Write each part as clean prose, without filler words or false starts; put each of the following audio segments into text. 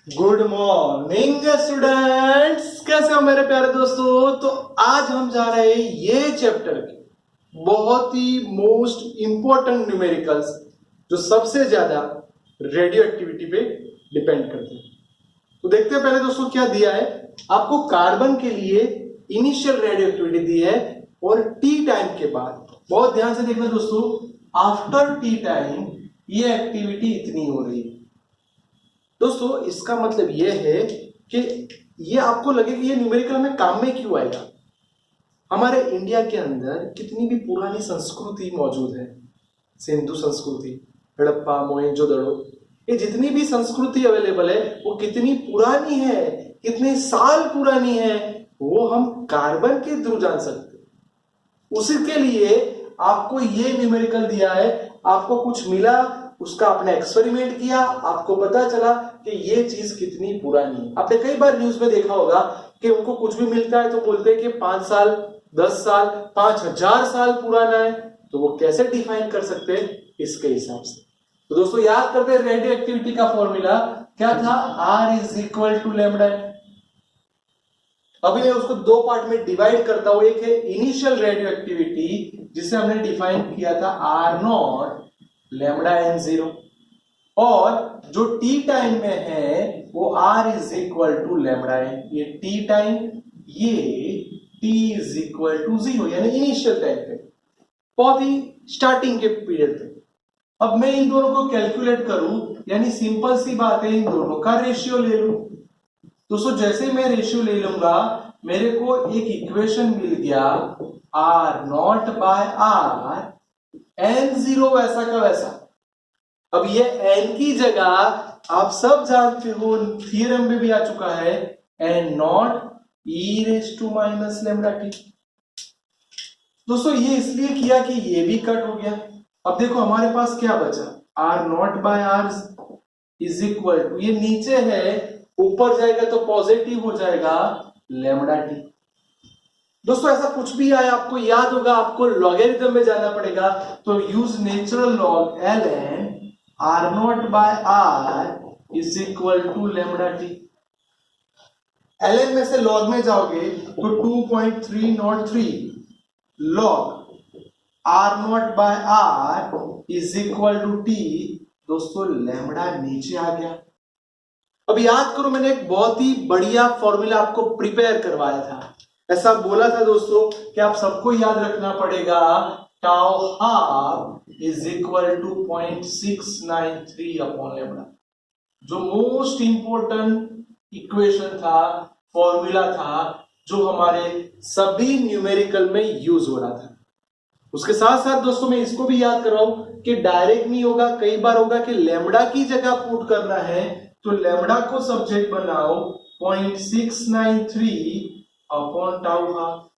Good morning students, कैसे हो मेरे प्यारे दोस्तों। तो आज हम जा रहे हैं ये चैप्टर के बहुत ही मोस्ट इंपॉर्टेंट न्यूमेरिकल्स जो सबसे ज्यादा रेडियो एक्टिविटी पे डिपेंड करते हैं। तो देखते हैं पहले दोस्तों क्या दिया है आपको। कार्बन के लिए इनिशियल रेडियो एक्टिविटी दी है और टी टाइम के बाद, बहुत ध्यान से देखना दोस्तों, आफ्टर टी टाइम ये एक्टिविटी इतनी हो रही है। दोस्तों इसका मतलब यह है कि ये आपको लगे कि ये न्यूमेरिकल में काम में क्यों आएगा। हमारे इंडिया के अंदर कितनी भी पुरानी संस्कृति मौजूद है, सिंधु संस्कृति, हड़प्पा, मोहनजोदड़ो, ये जितनी भी संस्कृति अवेलेबल है वो कितनी पुरानी है, कितने साल पुरानी है, वो हम कार्बन के थ्रू जान सकते हैं। उसी के लिए आपको ये न्यूमेरिकल दिया है, आपको कुछ मिला, उसका आपने एक्सपेरिमेंट किया, आपको पता चला कि ये चीज कितनी पुरानी है। आपने कई बार न्यूज में देखा होगा कि उनको कुछ भी मिलता है तो बोलते हैं कि 5 साल, 10 साल, 5000 साल पुराना है। तो वो कैसे डिफाइन कर सकते हैं इसके हिसाब से। तो दोस्तों याद करते हैं रेडियो एक्टिविटी का फॉर्मूला क्या था, R is equal to lambda. अभी मैं उसको दो पार्ट में डिवाइड करता हूं। एक है इनिशियल रेडियो एक्टिविटी जिसे हमने डिफाइन किया था R naught lambda N zero, और जो टी टाइम में है वो R is equal to lambda N. ये टी टाइम, ये T is equal to zero, यानी इनिशियल टाइम पे, बहुत ही स्टार्टिंग के पीरियड पे। अब मैं इन दोनों को कैलकुलेट करूं, यानी सिंपल सी बात है, इन दोनों का रेशियो ले लूं। दोस्तों जैसे मैं रेशियो ले लूंगा मेरे को एक इक्वेशन मिल गया, R naught by R N zero वैसा का वैसा। अब ये एन की जगह आप सब जानते हो, थ्योरम में भी आ चुका है, N naught e raise to minus lambda t. दोस्तों ये इसलिए किया कि ये भी कट हो गया। अब देखो हमारे पास क्या बचा, R naught by R is equal to, ये नीचे है, ऊपर जाएगा तो पॉजिटिव हो जाएगा लैम्डा टी। दोस्तों ऐसा कुछ भी आए आपको याद होगा, आपको लॉगरिथम में जाना पड़ेगा, तो use natural log L N R naught by R is equal to lambda t. L N में से लॉग में जाओगे तो 2.303 log R naught by R is equal to t. दोस्तों लैम्डा नीचे आ गया। अब याद करो, मैंने एक बहुत ही बढ़िया फॉर्मूला आपको प्रिपेयर करवाया था। ऐसा बोला था दोस्तों कि आप सबको याद रखना पड़ेगा, tau half is equal to 0.693 upon lambda. जो मोस्ट इंपोर्टेंट इक्वेशन था, फॉर्मूला था, जो हमारे सभी न्यूमेरिकल में यूज हो रहा था। उसके साथ साथ दोस्तों मैं इसको भी याद कर रहा हूं कि डायरेक्ट नहीं होगा, कई बार होगा कि लैम्डा की जगह पुट करना है, तो लैम्डा को सब्जेक्ट बनाओ 0.693 अपॉन टाउ हाफ।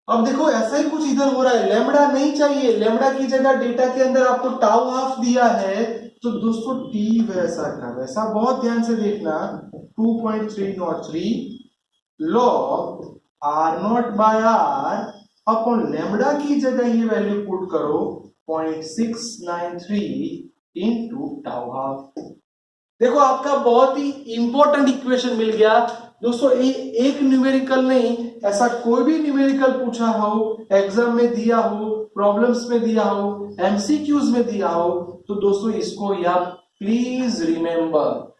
अब देखो ऐसा ही कुछ इधर हो रहा है, लैम्डा नहीं चाहिए, लैम्डा की जगह डेटा के अंदर आपको टाउ हाफ दिया है, तो दोस्तों टी वैसा का वैसा, बहुत ध्यान से देखना, 2.303 log R naught by R upon lambda की जगह ये वैल्यू पुट करो 0.693 इंटू टाउ हाफ। देखो आपका बहुत ही इंपॉर्टेंट इक्वेशन मिल गया। दोस्तों एक न्यूमेरिकल नहीं, ऐसा कोई भी न्यूमेरिकल पूछा हो, एग्जाम में दिया हो, प्रॉब्लम्स में दिया हो, एमसीक्यूज में दिया हो, तो दोस्तों इसको याद प्लीज रिमेंबर।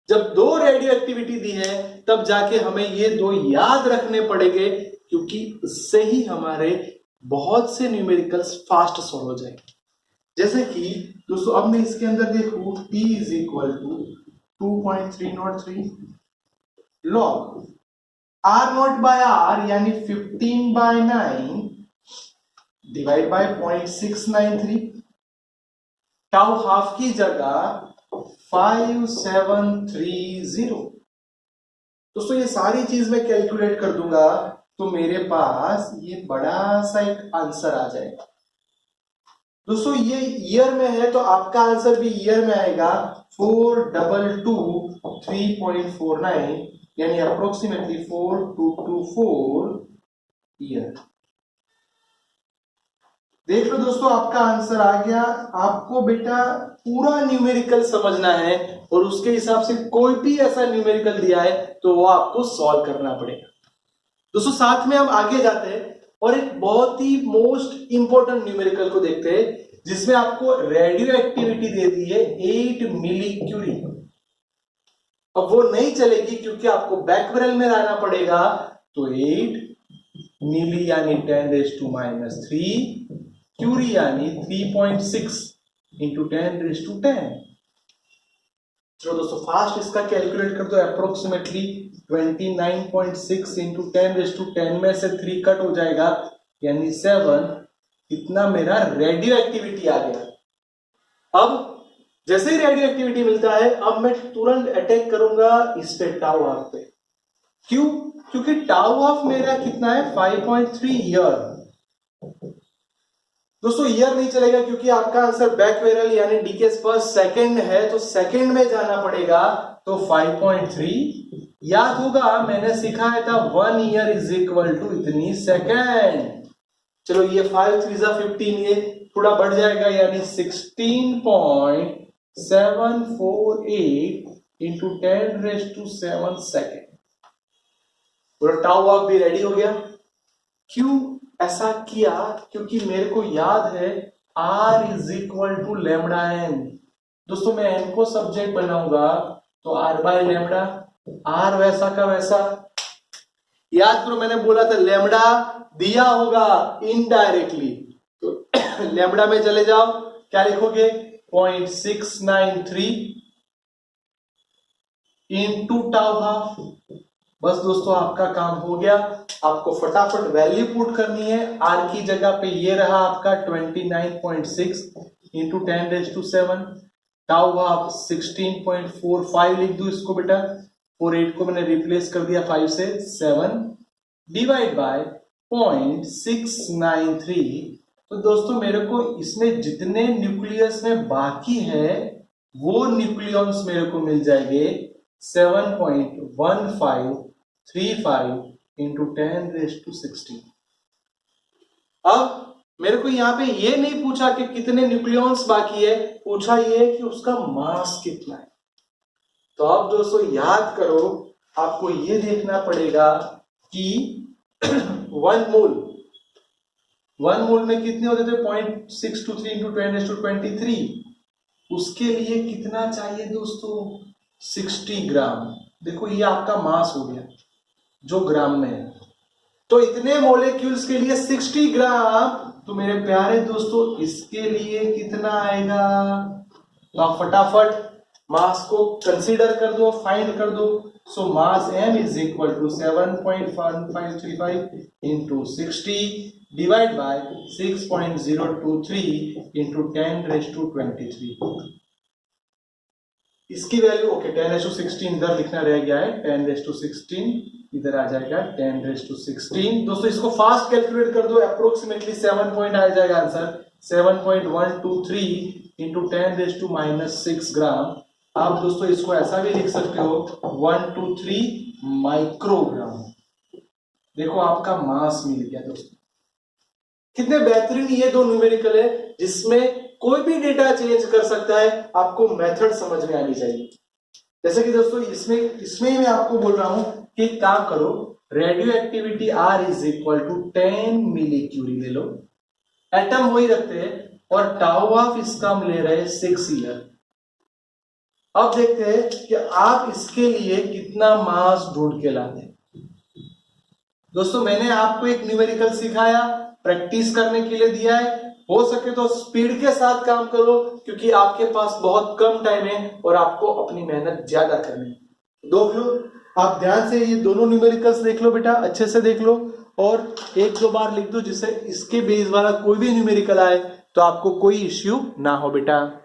जब दो रेडियो एक्टिविटी दी है तब जाके हमें ये दो याद रखने पड़ेंगे, क्योंकि उससे ही हमारे बहुत से न्यूमेरिकल्स फास्ट सॉल्व हो जाएंगे। जैसे कि दोस्तों अब मैं इसके अंदर देखूं, t is equal to 2.303 log r naught by r यानी 15/9 डिवाइड बाय 0.693, टाउ हाफ की जगह 5730। दोस्तों ये सारी चीज मैं कैलकुलेट कर दूंगा तो मेरे पास ये बड़ा सा एक आंसर आ जाएगा। दोस्तों ये ईयर में है तो आपका आंसर भी ईयर में आएगा, 4223.49, यानी अप्रोक्सीमेटली 4224 ईयर। देख लो दोस्तों, आपका आंसर आ गया। आपको बेटा पूरा न्यूमेरिकल समझना है और उसके हिसाब से कोई भी ऐसा न्यूमेरिकल दिया है तो वो आपको सॉल्व करना पड़ेगा। दोस्तों साथ में हम आगे जाते हैं और एक बहुत ही मोस्ट इंपॉर्टेंट न्यूमेरिकल को देखते हैं, जिसमें आपको रेडियो एक्टिविटी दे दी है 8 मिली क्यूरी। अब वो नहीं चलेगी क्योंकि आपको बैकबैरल में लाना पड़ेगा, तो 8 मिली यानी 10⁻³ क्यूरी यानी 3.6 इंटू 10⁻10। चलो दोस्तों फास्ट इसका कैलकुलेट कर दो। अप्रोक्सीमेटली 29.6 इंटू 10⁻10 में से 3 कट हो जाएगा यानी 7। इतना मेरा रेडियो एक्टिविटी आ गया। अब जैसे ही रेडियो एक्टिविटी मिलता है, अब मैं तुरंत अटैक करूंगा इस पे टाउ हाफ पे। क्यों? क्योंकि टाउ हाफ मेरा कितना है 5.3 ईयर। दोस्तों ईयर नहीं चलेगा क्योंकि आपका आंसर बैकबैरल यानी डीकेस पर सेकंड है, तो सेकंड में जाना पड़ेगा। तो 5.3 याद होगा, मैंने सिखाया था 1 ईयर इज इक्वल टू इतनी सेकंड। चलो ये 5 3 15, ये थोड़ा बढ़ जाएगा यानी 16.748 इंटू 10⁻7 सेकेंड। पूरा टाउ वॉक भी रेडी हो गया। क्यों ऐसा किया? क्योंकि मेरे को याद है R is equal to lambda N. दोस्तों मैं एन को सब्जेक्ट बनाऊंगा तो R बाय लैम्डा, R वैसा का वैसा। याद करो मैंने बोला था लैम्डा दिया होगा इनडायरेक्टली, तो लैम्डा में चले जाओ, क्या लिखोगे 0.693 इंटू टाउ हाफ। बस दोस्तों आपका काम हो गया। आपको फटाफट वैल्यू पुट करनी है। आर की जगह पे ये रहा आपका 29.6 इंटू 10⁻7, टाउ हाफ 16.45 लिख दू इसको बेटा। 48 को मैंने रिप्लेस कर दिया 5 से, 7 डिवाइड बाय 0.693। तो दोस्तों मेरे को इसमें जितने न्यूक्लियस में बाकी है वो न्यूक्लियॉन्स मेरे को मिल जाएंगे 7.1535 इंटू 10⁻16। अब मेरे को यहां पे ये नहीं पूछा कि कितने न्यूक्लियॉन्स बाकी है, पूछा ये कि उसका मास कितना है। तो अब दोस्तों याद करो, आपको ये देखना पड़ेगा कि 1 मोल में कितने होते थे 0.623 इंटू 10⁻23। उसके लिए कितना चाहिए दोस्तों 60 ग्राम। देखो ये आपका मास हो गया जो ग्राम में है, तो इतने मोलेक्यूल्स के लिए 60 ग्राम। तो मेरे प्यारे दोस्तों इसके लिए कितना आएगा, तो आप फटाफट मास को कंसीडर कर दो, फाइंड कर दो। So mass m is equal to 7.1535 into 60 divide by 6.023 into 10⁻23। इसकी वैल्यू ओके 10⁻16 इधर लिखना रह गया है, 10⁻16 इधर आ जाएगा 10⁻16। दोस्तों इसको फास्ट कैलकुलेट कर दो, अप्रोक्सीमेटली 7 पॉइंट आ जाएगा आंसर 7.123 इंटू 10⁻6 ग्राम। आप दोस्तों इसको ऐसा भी लिख सकते हो 123 माइक्रोग्राम। देखो आपका मास मिल गया दोस्तों। कितने बेहतरीन ये दो न्यूमेरिकल है जिसमें कोई भी डेटा चेंज कर सकता है। आपको मेथड समझ में आनी चाहिए। जैसे कि दोस्तों इसमें मैं आपको बोल रहा हूं कि काम करो, radio activity R is equal to 10 milli curie ले लो, एटम वही रखते हैं और टाउ ऑफ इसका हम ले रहे हैं 6 ईयर। अब देखते हैं कि आप इसके लिए कितना मास ढूंढ के लाते हैं। दोस्तों मैंने आपको एक न्यूमेरिकल सिखाया, प्रैक्टिस करने के लिए दिया है। हो सके तो स्पीड के साथ काम करो क्योंकि आपके पास बहुत कम टाइम है और आपको अपनी मेहनत ज्यादा करनी है। दोस्तों आप ध्यान से ये दोनों न्यूमेरिकल्स देख लो बेटा, अच्छे से देख लो और 1-2 बार लिख दो जिससे इसके बेस वाला कोई भी न्यूमेरिकल आए तो आपको कोई इश्यू ना हो बेटा।